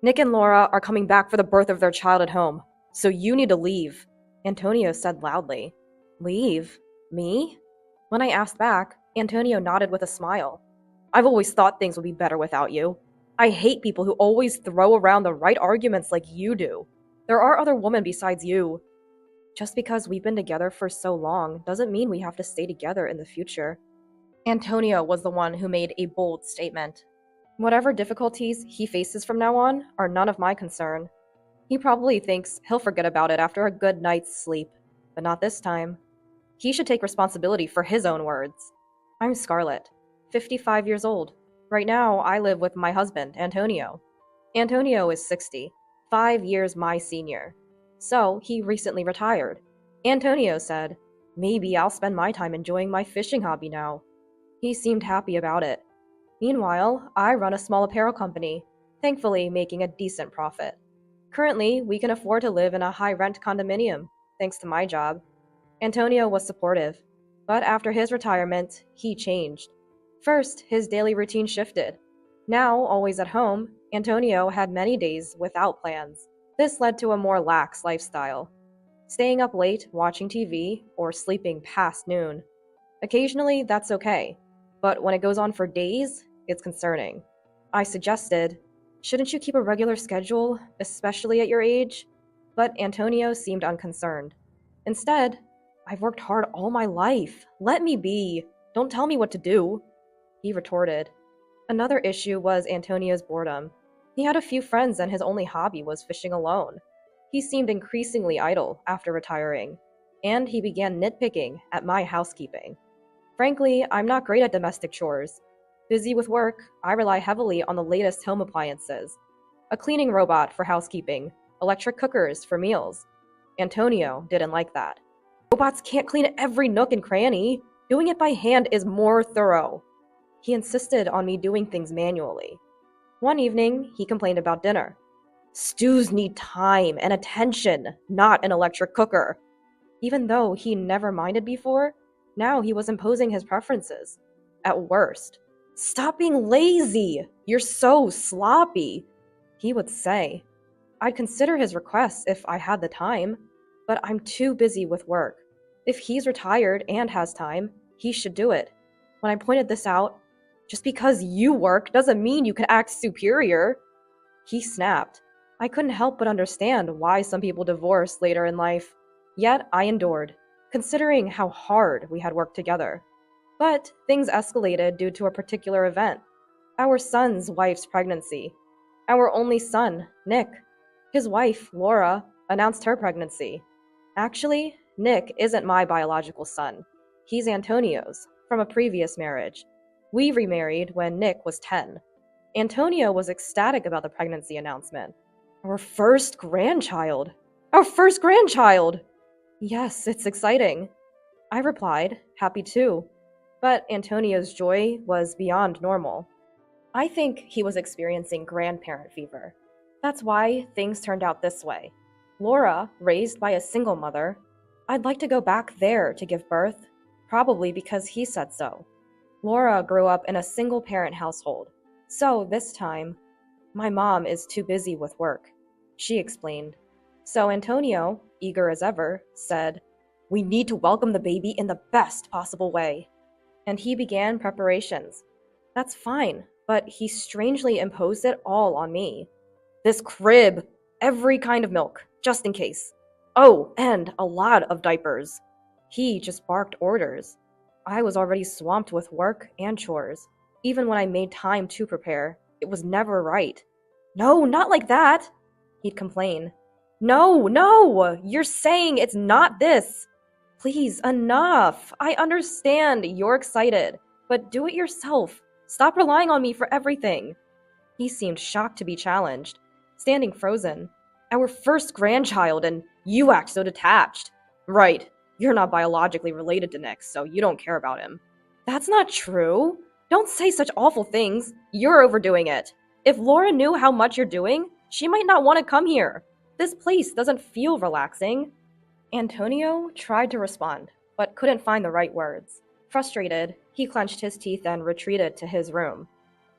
Nick and Laura are coming back for the birth of their child at home, so you need to leave, Antonio said loudly. Leave? Me? When I asked back, Antonio nodded with a smile. I've always thought things would be better without you. I hate people who always throw around the right arguments like you do. There are other women besides you. Just because we've been together for so long doesn't mean we have to stay together in the future. Antonio was the one who made a bold statement. Whatever difficulties he faces from now on are none of my concern. He probably thinks he'll forget about it after a good night's sleep, but not this time. He should take responsibility for his own words. I'm Scarlett, 55 years old. Right now, I live with my husband, Antonio. Antonio is 60, 5 years my senior. So, he recently retired. Antonio said, maybe I'll spend my time enjoying my fishing hobby now. He seemed happy about it. Meanwhile, I run a small apparel company, thankfully making a decent profit. Currently, we can afford to live in a high-rent condominium, thanks to my job. Antonio was supportive, but after his retirement, he changed. First, his daily routine shifted. Now, always at home, Antonio had many days without plans. This led to a more lax lifestyle, staying up late watching TV or sleeping past noon. Occasionally, that's okay, but when it goes on for days, it's concerning. I suggested, shouldn't you keep a regular schedule, especially at your age? But Antonio seemed unconcerned. Instead, I've worked hard all my life. Let me be. Don't tell me what to do, he retorted. Another issue was Antonio's boredom. He had a few friends and his only hobby was fishing alone. He seemed increasingly idle after retiring, and he began nitpicking at my housekeeping. Frankly, I'm not great at domestic chores. Busy with work, I rely heavily on the latest home appliances. A cleaning robot for housekeeping, electric cookers for meals. Antonio didn't like that. Robots can't clean every nook and cranny. Doing it by hand is more thorough. He insisted on me doing things manually. One evening, he complained about dinner. Stews need time and attention, not an electric cooker. Even though he never minded before, now he was imposing his preferences. At worst, stop being lazy! You're so sloppy, he would say. I'd consider his requests if I had the time, but I'm too busy with work. If he's retired and has time, he should do it. When I pointed this out, just because you work doesn't mean you can act superior. He snapped. I couldn't help but understand why some people divorce later in life. Yet I endured, considering how hard we had worked together. But things escalated due to a particular event. Our son's wife's pregnancy. Our only son, Nick. His wife, Laura, announced her pregnancy. Actually, Nick isn't my biological son. He's Antonio's, from a previous marriage. We remarried when Nick was 10. Antonio was ecstatic about the pregnancy announcement. Our first grandchild! Our first grandchild! Yes, it's exciting. I replied, happy too. But Antonio's joy was beyond normal. I think he was experiencing grandparent fever. That's why things turned out this way. Laura, raised by a single mother, I'd like to go back there to give birth, probably because he said so. Laura grew up in a single-parent household, so this time, my mom is too busy with work, she explained. So Antonio, eager as ever, said, we need to welcome the baby in the best possible way. And he began preparations. That's fine, but he strangely imposed it all on me. This crib, every kind of milk, just in case. Oh, and a lot of diapers. He just barked orders. I was already swamped with work and chores. Even when I made time to prepare, it was never right. No, not like that, he'd complain. No, you're saying it's not this. Please, enough. I understand you're excited, but do it yourself. Stop relying on me for everything. He seemed shocked to be challenged, standing frozen. Our first grandchild, and you act so detached. Right. You're not biologically related to Nick, so you don't care about him. That's not true. Don't say such awful things. You're overdoing it. If Laura knew how much you're doing, she might not want to come here. This place doesn't feel relaxing. Antonio tried to respond, but couldn't find the right words. Frustrated, he clenched his teeth and retreated to his room.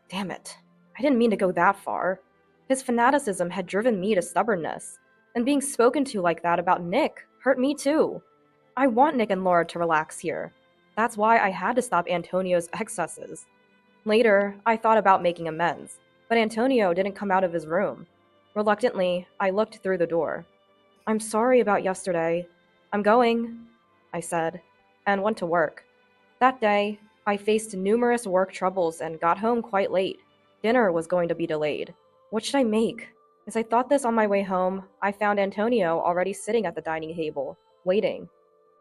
Damn it. I didn't mean to go that far. His fanaticism had driven me to stubbornness, and being spoken to like that about Nick hurt me too. I want Nick and Laura to relax here. That's why I had to stop Antonio's excesses. Later, I thought about making amends, but Antonio didn't come out of his room. Reluctantly, I looked through the door. "I'm sorry about yesterday. I'm going," I said, and went to work. That day, I faced numerous work troubles and got home quite late. Dinner was going to be delayed. What should I make? As I thought this on my way home, I found Antonio already sitting at the dining table, waiting.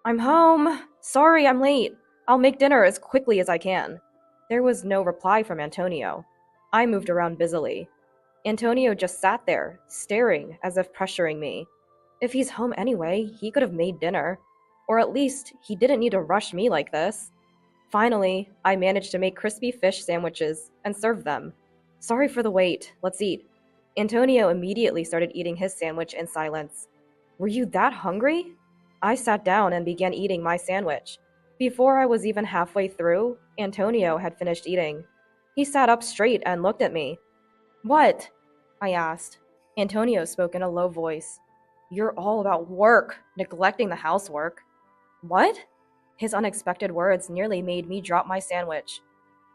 "I'm home. Sorry, I'm late. I'll make dinner as quickly as I can." There was no reply from Antonio. I moved around busily. Antonio just sat there, staring as if pressuring me. If he's home anyway, he could have made dinner. Or at least, he didn't need to rush me like this. Finally, I managed to make crispy fish sandwiches and serve them. "Sorry for the wait. Let's eat." Antonio immediately started eating his sandwich in silence. "Were you that hungry?" I sat down and began eating my sandwich. Before I was even halfway through, Antonio had finished eating. He sat up straight and looked at me. "What?" I asked. Antonio spoke in a low voice. "You're all about work, neglecting the housework." "What?" His unexpected words nearly made me drop my sandwich.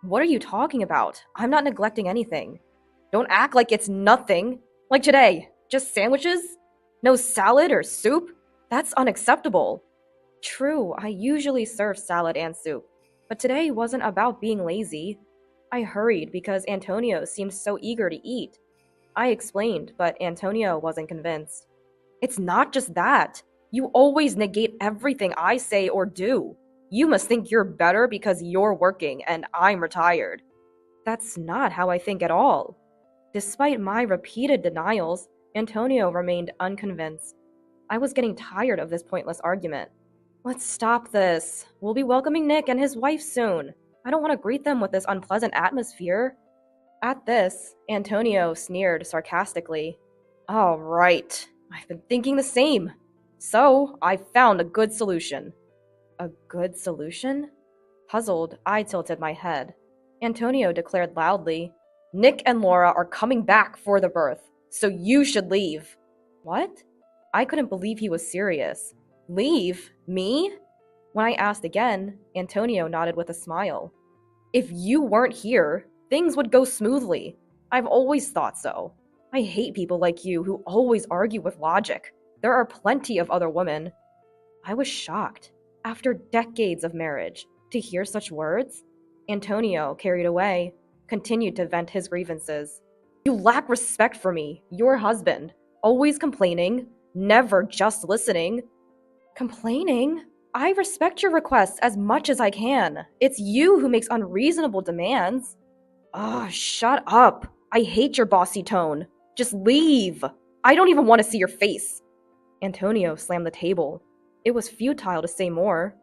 "What are you talking about? I'm not neglecting anything." "Don't act like it's nothing. Like today, just sandwiches? No salad or soup? That's unacceptable." "True, I usually serve salad and soup, but today wasn't about being lazy." I hurried because Antonio seemed so eager to eat. I explained, but Antonio wasn't convinced. "It's not just that. You always negate everything I say or do. You must think you're better because you're working and I'm retired." "That's not how I think at all." Despite my repeated denials, Antonio remained unconvinced. I was getting tired of this pointless argument. "Let's stop this. We'll be welcoming Nick and his wife soon. I don't want to greet them with this unpleasant atmosphere." At this, Antonio sneered sarcastically. "All right, I've been thinking the same. So, I found a good solution." "A good solution?" Puzzled, I tilted my head. Antonio declared loudly, "Nick and Laura are coming back for the birth, so you should leave." "What?" I couldn't believe he was serious. "Leave? Me?" When I asked again, Antonio nodded with a smile. "If you weren't here, things would go smoothly. I've always thought so. I hate people like you who always argue with logic. There are plenty of other women." I was shocked. After decades of marriage, to hear such words? Antonio, carried away, continued to vent his grievances. "You lack respect for me, your husband. Always complaining, never just listening." "Complaining? I respect your requests as much as I can. It's you who makes unreasonable demands." "Ugh, shut up. I hate your bossy tone. Just leave. I don't even want to see your face." Antonio slammed the table. It was futile to say more.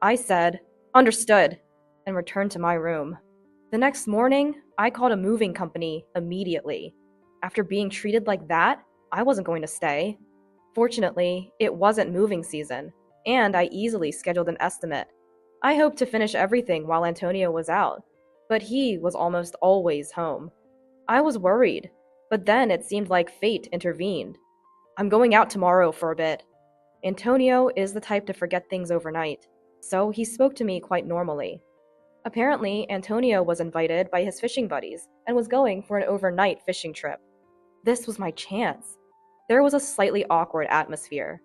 I said, "Understood," and returned to my room. The next morning, I called a moving company immediately. After being treated like that, I wasn't going to stay. Fortunately, it wasn't moving season, and I easily scheduled an estimate. I hoped to finish everything while Antonio was out, but he was almost always home. I was worried, but then it seemed like fate intervened. "I'm going out tomorrow for a bit." Antonio is the type to forget things overnight, so he spoke to me quite normally. Apparently, Antonio was invited by his fishing buddies and was going for an overnight fishing trip. This was my chance. There was a slightly awkward atmosphere.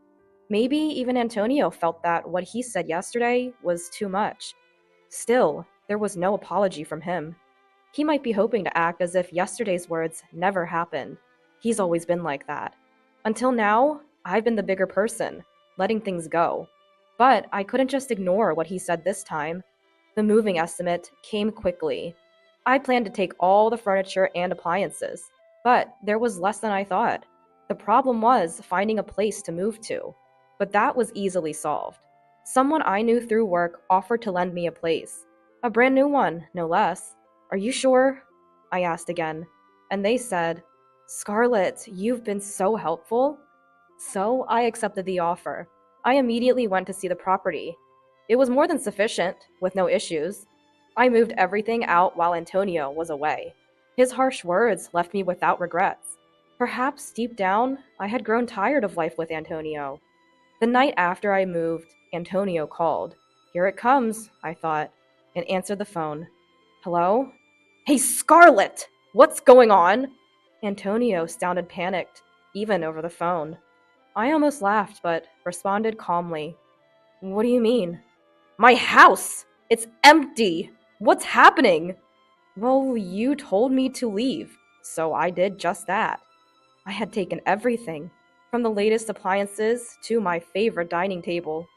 Maybe even Antonio felt that what he said yesterday was too much. Still, there was no apology from him. He might be hoping to act as if yesterday's words never happened. He's always been like that. Until now, I've been the bigger person, letting things go. But I couldn't just ignore what he said this time. The moving estimate came quickly. I planned to take all the furniture and appliances, but there was less than I thought. The problem was finding a place to move to, but that was easily solved. Someone I knew through work offered to lend me a place. A brand new one, no less. "Are you sure?" I asked again, and they said, "Scarlett, you've been so helpful." So I accepted the offer. I immediately went to see the property. It was more than sufficient, with no issues. I moved everything out while Antonio was away. His harsh words left me without regrets. Perhaps deep down, I had grown tired of life with Antonio. The night after I moved, Antonio called. Here it comes, I thought, and answered the phone. Hello? Hey, Scarlett! What's going on? Antonio sounded panicked, even over the phone. I almost laughed, but responded calmly. What do you mean? My house! It's empty! What's happening? Well, you told me to leave, so I did just that. I had taken everything, from the latest appliances to my favorite dining table.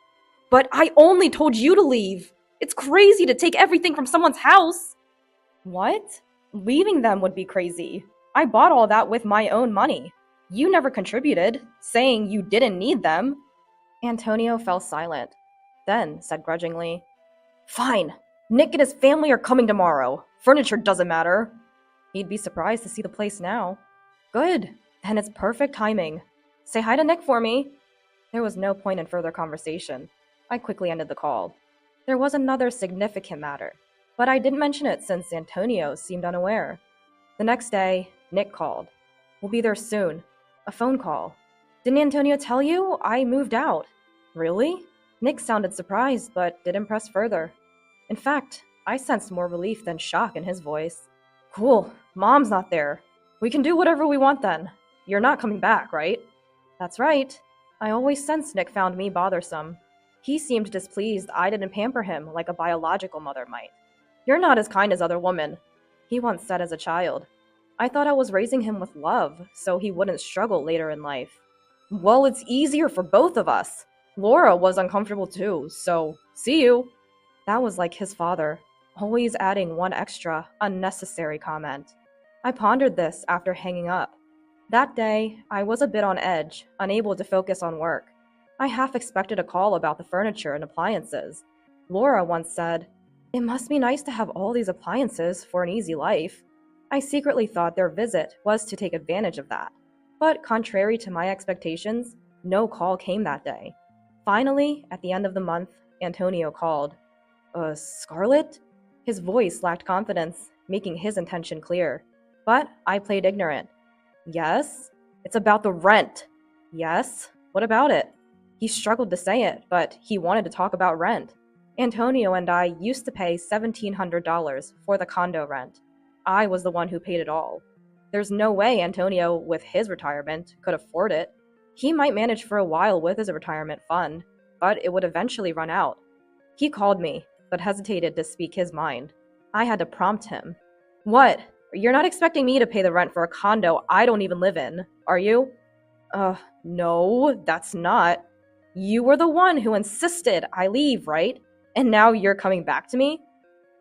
But I only told you to leave! It's crazy to take everything from someone's house! What? Leaving them would be crazy. I bought all that with my own money. You never contributed, saying you didn't need them. Antonio fell silent, then said grudgingly, Fine. Nick and his family are coming tomorrow. Furniture doesn't matter. He'd be surprised to see the place now. Good. Then it's perfect timing. Say hi to Nick for me. There was no point in further conversation. I quickly ended the call. There was another significant matter, but I didn't mention it since Antonio seemed unaware. The next day, Nick called. We'll be there soon. A phone call. Didn't Antonio tell you? I moved out. Really? Nick sounded surprised, but didn't press further. In fact, I sensed more relief than shock in his voice. Cool. Mom's not there. We can do whatever we want then. You're not coming back, right? That's right. I always sensed Nick found me bothersome. He seemed displeased I didn't pamper him like a biological mother might. You're not as kind as other women, he once said as a child. I thought I was raising him with love, so he wouldn't struggle later in life. Well, it's easier for both of us. Laura was uncomfortable too, so see you. That was like his father, always adding one extra, unnecessary comment. I pondered this after hanging up. That day, I was a bit on edge, unable to focus on work. I half expected a call about the furniture and appliances. Laura once said, It must be nice to have all these appliances for an easy life. I secretly thought their visit was to take advantage of that. But contrary to my expectations, no call came that day. Finally, at the end of the month, Antonio called. Scarlett? His voice lacked confidence, making his intention clear. But I played ignorant. Yes? It's about the rent. Yes? What about it? He struggled to say it, but he wanted to talk about rent. Antonio and I used to pay $1,700 for the condo rent. I was the one who paid it all. There's no way Antonio, with his retirement, could afford it. He might manage for a while with his retirement fund, but it would eventually run out. He called me, but hesitated to speak his mind. I had to prompt him. What? You're not expecting me to pay the rent for a condo I don't even live in, are you? No, that's not. You were the one who insisted I leave, right? And now you're coming back to me?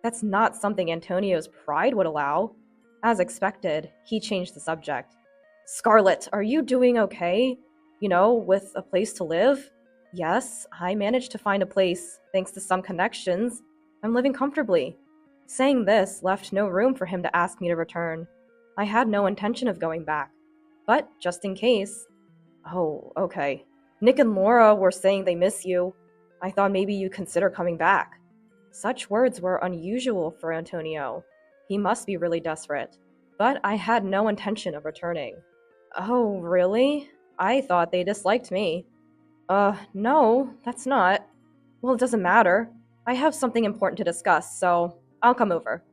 That's not something Antonio's pride would allow. As expected, he changed the subject. Scarlett, are you doing okay? With a place to live? Yes, I managed to find a place, thanks to some connections. I'm living comfortably. Saying this left no room for him to ask me to return. I had no intention of going back. But just in case... Oh, okay. Nick and Laura were saying they miss you. I thought maybe you'd consider coming back. Such words were unusual for Antonio. He must be really desperate. But I had no intention of returning. Oh, really? I thought they disliked me. No, that's not. Well, it doesn't matter. I have something important to discuss, so I'll come over.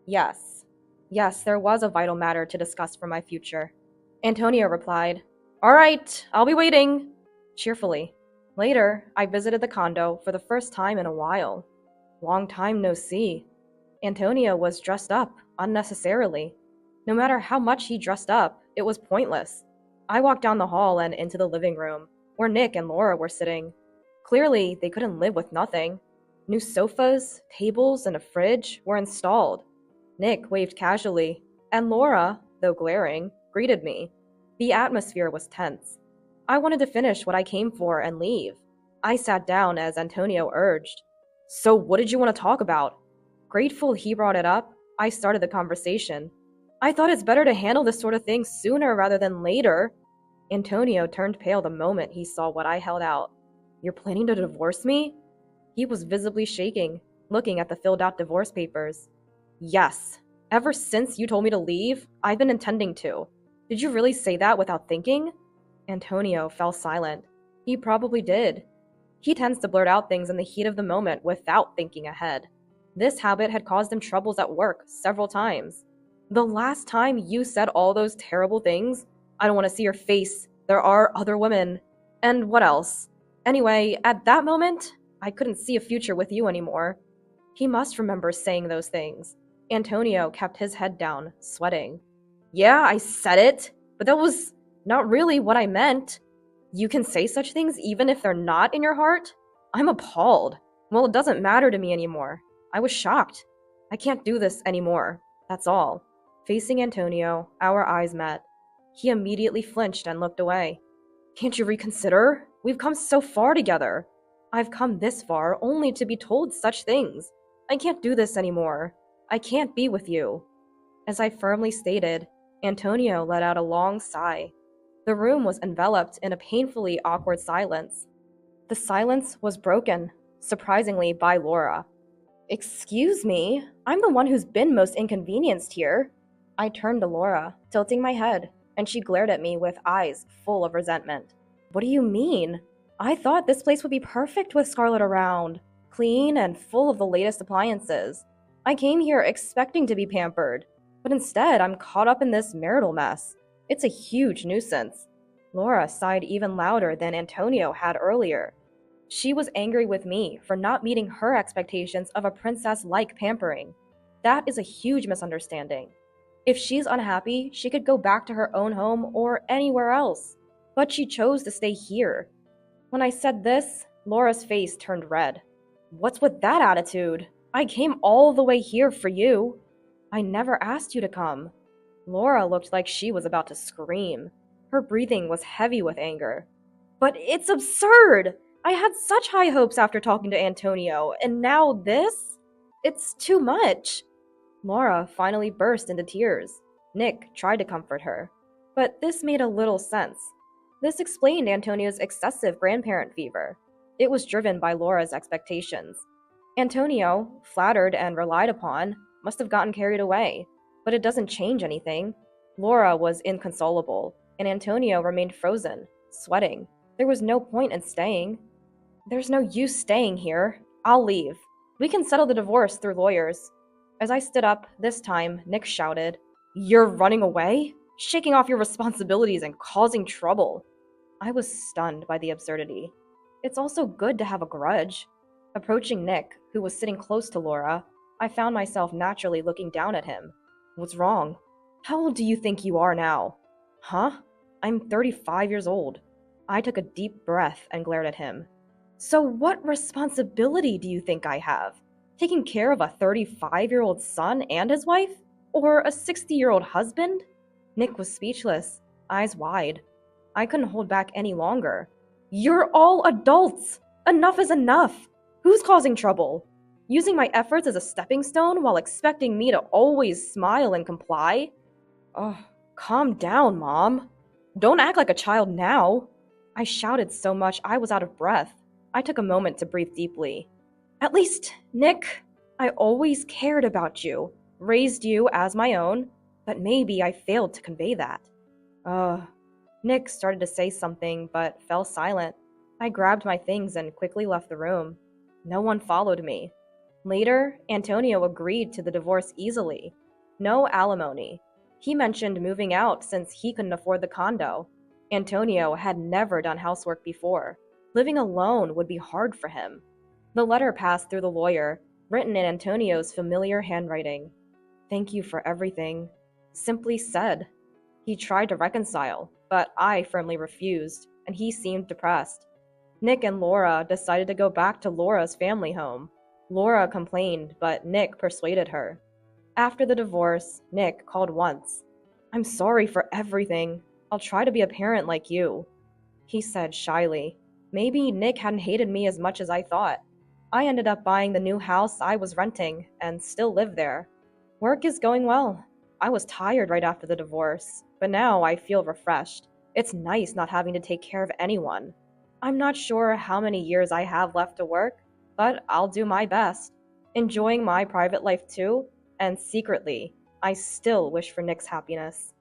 Yes. Yes, there was a vital matter to discuss for my future. Antonio replied, All right, I'll be waiting. Cheerfully. Later, I visited the condo for the first time in a while. Long time no see. Antonio was dressed up, unnecessarily. No matter how much he dressed up, it was pointless. I walked down the hall and into the living room, where Nick and Laura were sitting. Clearly, they couldn't live with nothing. New sofas, tables, and a fridge were installed. Nick waved casually, and Laura, though glaring, greeted me. The atmosphere was tense. I wanted to finish what I came for and leave. I sat down as Antonio urged. So what did you want to talk about? Grateful he brought it up, I started the conversation. I thought it's better to handle this sort of thing sooner rather than later. Antonio turned pale the moment he saw what I held out. You're planning to divorce me? He was visibly shaking, looking at the filled-out divorce papers. Yes. Ever since you told me to leave, I've been intending to. Did you really say that without thinking? Antonio fell silent. He probably did. He tends to blurt out things in the heat of the moment without thinking ahead. This habit had caused him troubles at work several times. The last time you said all those terrible things, I don't want to see your face. There are other women. And what else? Anyway, at that moment, I couldn't see a future with you anymore. He must remember saying those things. Antonio kept his head down, sweating. Yeah, I said it, but that was not really what I meant. You can say such things even if they're not in your heart? I'm appalled. Well, it doesn't matter to me anymore. I was shocked. I can't do this anymore. That's all. Facing Antonio, our eyes met. He immediately flinched and looked away. Can't you reconsider? We've come so far together. I've come this far only to be told such things. I can't do this anymore. I can't be with you. As I firmly stated, Antonio let out a long sigh. The room was enveloped in a painfully awkward silence. The silence was broken, surprisingly, by Laura. Excuse me, I'm the one who's been most inconvenienced here. I turned to Laura, tilting my head, and she glared at me with eyes full of resentment. What do you mean? I thought this place would be perfect with Scarlett around, clean and full of the latest appliances. I came here expecting to be pampered, but instead I'm caught up in this marital mess. It's a huge nuisance. Laura sighed even louder than Antonio had earlier. She was angry with me for not meeting her expectations of a princess-like pampering. That is a huge misunderstanding. If she's unhappy, she could go back to her own home or anywhere else. But she chose to stay here. When I said this, Laura's face turned red. What's with that attitude? I came all the way here for you. I never asked you to come. Laura looked like she was about to scream. Her breathing was heavy with anger. But it's absurd! I had such high hopes after talking to Antonio, and now this? It's too much. Laura finally burst into tears. Nick tried to comfort her. But this made a little sense. This explained Antonio's excessive grandparent fever. It was driven by Laura's expectations. Antonio, flattered and relied upon, must have gotten carried away. But it doesn't change anything. Laura was inconsolable, and Antonio remained frozen, sweating. There was no point in staying. There's no use staying here. I'll leave. We can settle the divorce through lawyers. As I stood up, this time, Nick shouted, You're running away? Shaking off your responsibilities and causing trouble. I was stunned by the absurdity. It's also good to have a grudge. Approaching Nick, who was sitting close to Laura, I found myself naturally looking down at him. What's wrong? How old do you think you are now? Huh? I'm 35 years old. I took a deep breath and glared at him. So what responsibility do you think I have? Taking care of a 35-year-old son and his wife? Or a 60-year-old husband? Nick was speechless, eyes wide. I couldn't hold back any longer. You're all adults! Enough is enough! Who's causing trouble? Using my efforts as a stepping stone while expecting me to always smile and comply? Oh, calm down, Mom. Don't act like a child now. I shouted so much I was out of breath. I took a moment to breathe deeply. At least, Nick, I always cared about you, raised you as my own, but maybe I failed to convey that. Nick started to say something, but fell silent. I grabbed my things and quickly left the room. No one followed me. Later, Antonio agreed to the divorce easily. No alimony. He mentioned moving out since he couldn't afford the condo. Antonio had never done housework before. Living alone would be hard for him. The letter passed through the lawyer, written in Antonio's familiar handwriting. Thank you for everything. Simply said. He tried to reconcile, but I firmly refused, and he seemed depressed. Nick and Laura decided to go back to Laura's family home. Laura complained, but Nick persuaded her. After the divorce, Nick called once. I'm sorry for everything. I'll try to be a parent like you. He said shyly. Maybe Nick hadn't hated me as much as I thought. I ended up buying the new house I was renting and still live there. Work is going well. I was tired right after the divorce, but now I feel refreshed. It's nice not having to take care of anyone. I'm not sure how many years I have left to work, but I'll do my best. Enjoying my private life too, and secretly, I still wish for Nick's happiness.